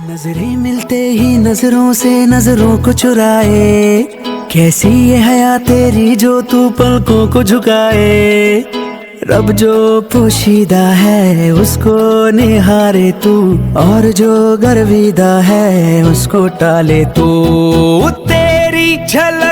नजरें मिलते ही नजरों से नजरों को चुराए, कैसी ये हया तेरी जो तू पलकों को झुकाए। रब जो पोशीदा है उसको निहारे तू, और जो गर्विदा है उसको टाले तू। तेरी झलक